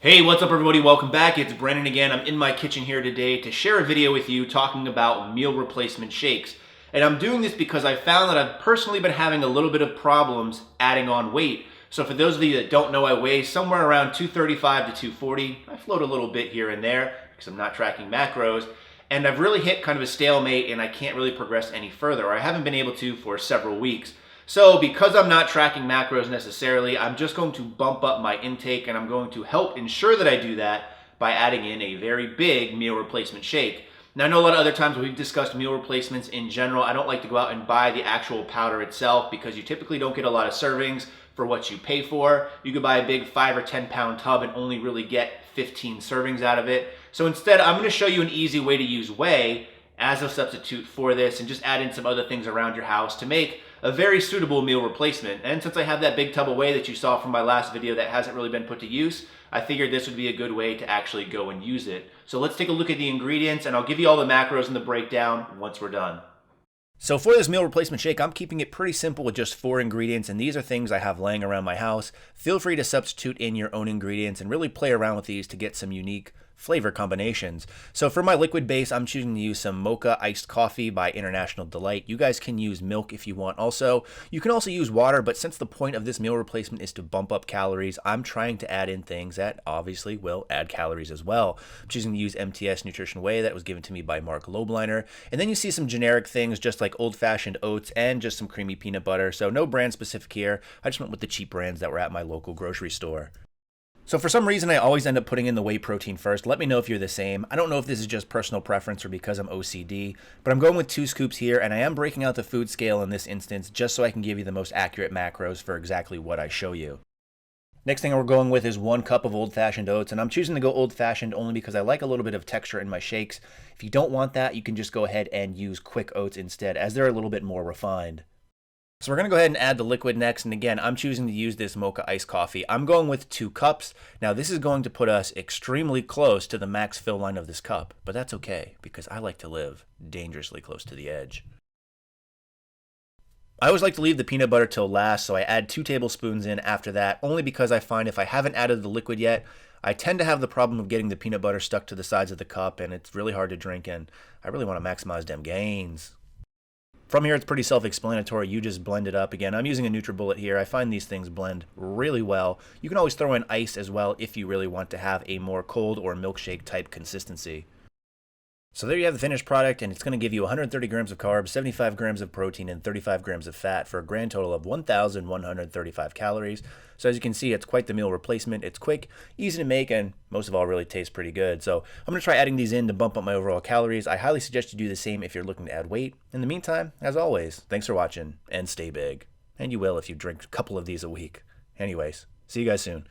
Hey, what's up everybody? Welcome back. It's Brennan again. I'm in my kitchen here today to share a video with you talking about meal replacement shakes. And I'm doing this because I found that I've personally been having a little bit of problems adding on weight. So for those of you that don't know, I weigh somewhere around 235 to 240. I float a little bit here and there because I'm not tracking macros. And I've really hit kind of a stalemate and I can't really progress any further, or I haven't been able to for several weeks. So because I'm not tracking macros necessarily, I'm just going to bump up my intake, and I'm going to help ensure that I do that by adding in a very big meal replacement shake. Now I know a lot of other times we've discussed meal replacements in general. I don't like to go out and buy the actual powder itself because you typically don't get a lot of servings for what you pay for. You could buy a big 5 or 10 pound tub and only really get 15 servings out of it. So instead, I'm going to show you an easy way to use whey as a substitute for this and just add in some other things around your house to make a very suitable meal replacement. And since I have that big tub of whey that you saw from my last video that hasn't really been put to use, I figured this would be a good way to actually go and use it. So let's take a look at the ingredients and I'll give you all the macros and the breakdown once we're done. So for this meal replacement shake, I'm keeping it pretty simple with just 4 ingredients, and these are things I have laying around my house. Feel free to substitute in your own ingredients and really play around with these to get some unique flavor combinations. So for my liquid base, I'm choosing to use some Mocha iced coffee by International Delight. You guys can use milk if you want also. You can also use water, but since the point of this meal replacement is to bump up calories, I'm trying to add in things that obviously will add calories as well. I'm choosing to use MTS Nutrition Whey that was given to me by Mark Lobliner. And then you see some generic things just like Old Fashioned Oats and just some creamy peanut butter. So no brand specific here. I just went with the cheap brands that were at my local grocery store. So for some reason, I always end up putting in the whey protein first. Let me know if you're the same. I don't know if this is just personal preference or because I'm OCD, but I'm going with 2 scoops here, and I am breaking out the food scale in this instance just so I can give you the most accurate macros for exactly what I show you. Next thing we're going with is 1 cup of Old Fashioned Oats, and I'm choosing to go Old Fashioned only because I like a little bit of texture in my shakes. If you don't want that, you can just go ahead and use quick oats instead, as they're a little bit more refined. So we're going to go ahead and add the liquid next, and again, I'm choosing to use this Mocha iced coffee. I'm going with 2 cups. Now this is going to put us extremely close to the max fill line of this cup, but that's okay because I like to live dangerously close to the edge. I always like to leave the peanut butter till last, so I add 2 tablespoons in after that, only because I find if I haven't added the liquid yet, I tend to have the problem of getting the peanut butter stuck to the sides of the cup, and it's really hard to drink, and I really want to maximize them gains. From here, it's pretty self-explanatory. You just blend it up. Again, I'm using a NutriBullet here. I find these things blend really well. You can always throw in ice as well if you really want to have a more cold or milkshake type consistency. So there you have the finished product, and it's going to give you 130 grams of carbs, 75 grams of protein, and 35 grams of fat for a grand total of 1,135 calories. So as you can see, it's quite the meal replacement. It's quick, easy to make, and most of all, really tastes pretty good. So I'm going to try adding these in to bump up my overall calories. I highly suggest you do the same if you're looking to add weight. In the meantime, as always, thanks for watching, and stay big. And you will if you drink a couple of these a week. Anyways, see you guys soon.